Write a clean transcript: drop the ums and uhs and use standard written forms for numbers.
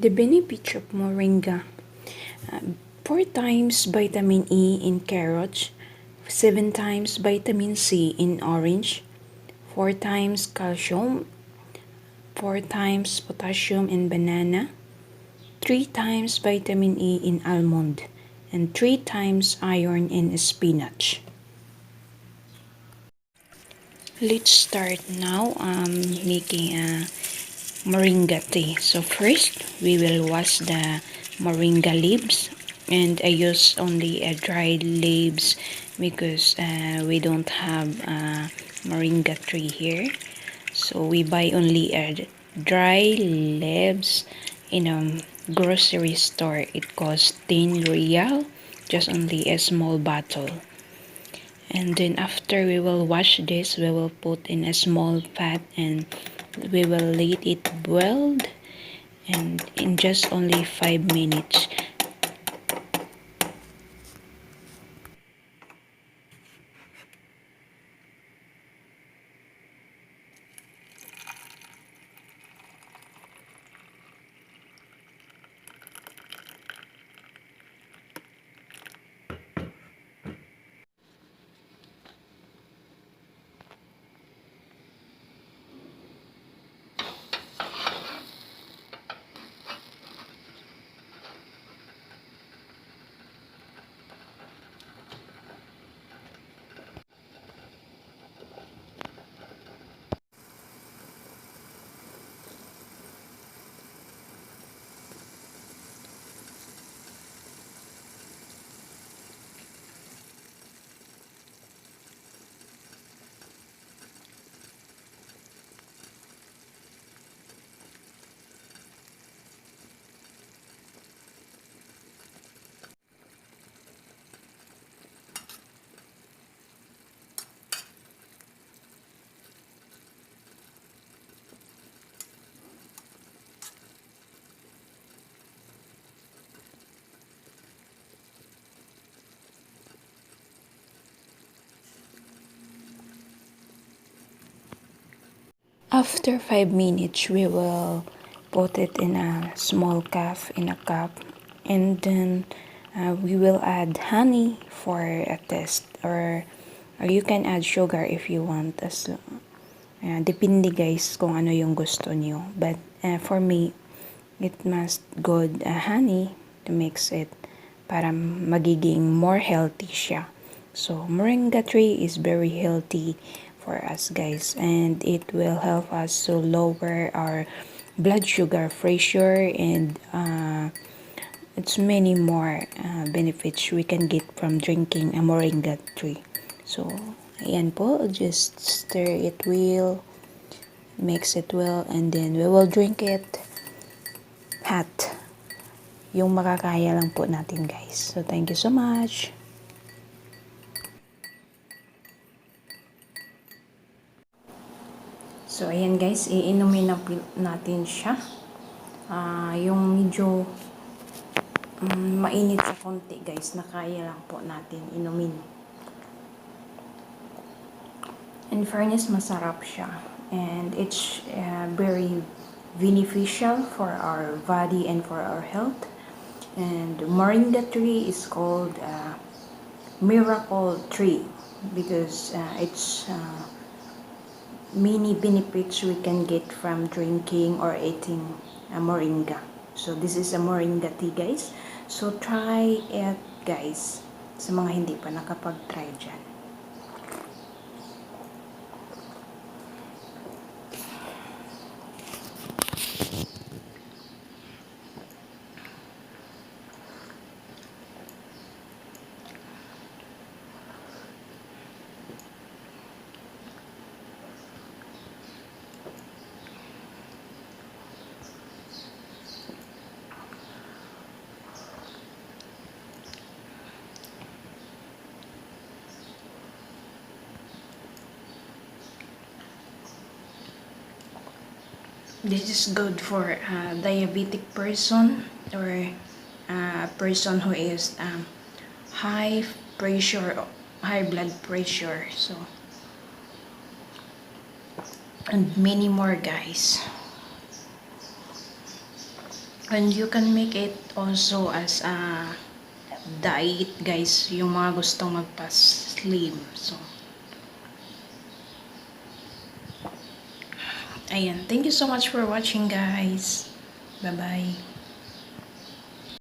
The benefits of Moringa. 4 times vitamin E in carrots, 7 times vitamin C in orange, 4 times calcium, 4 times potassium in banana, 3 times vitamin E in almond, and 3 times iron in spinach. Let's start now making a moringa tea. So first, we will wash the moringa leaves, and I use only dried leaves because we don't have a moringa tree here. So we buy only dry leaves in a grocery store. It costs 10 real, just only a small bottle. And then after we will wash this, we will put in a small pot and we will let it boiled, and in just only 5 minutes. After 5 minutes, we will put it in a small cup, and then we will add honey for a taste, or you can add sugar if you want. Depende guys kung ano yung gusto niyo. But for me, it must good honey to mix it para magiging more healthy siya. So, moringa tree is very healthy for us guys, and it will help us to lower our blood sugar pressure, and it's many more benefits we can get from drinking a moringa tree. So, ayan po, just stir it well, mix it well, and then we will drink it hot. Yung makakaya lang po natin guys. So, thank you so much. So, ayan guys, iinumin na natin siya. Yung medyo mainit sa konti guys, na kaya lang po natin inumin. In fairness, masarap siya. And it's very beneficial for our body and for our health. And moringa tree is called miracle tree because it's many benefits we can get from drinking or eating a moringa. So this is a moringa tea guys. So try it guys sa mga hindi pa nakapag-try dyan. This is good for a diabetic person or a person who is high pressure, high blood pressure. So, and many more guys. And you can make it also as a diet, guys, yung mga gustong magpa-slim. So, ayan. Thank you so much for watching, guys. Bye-bye.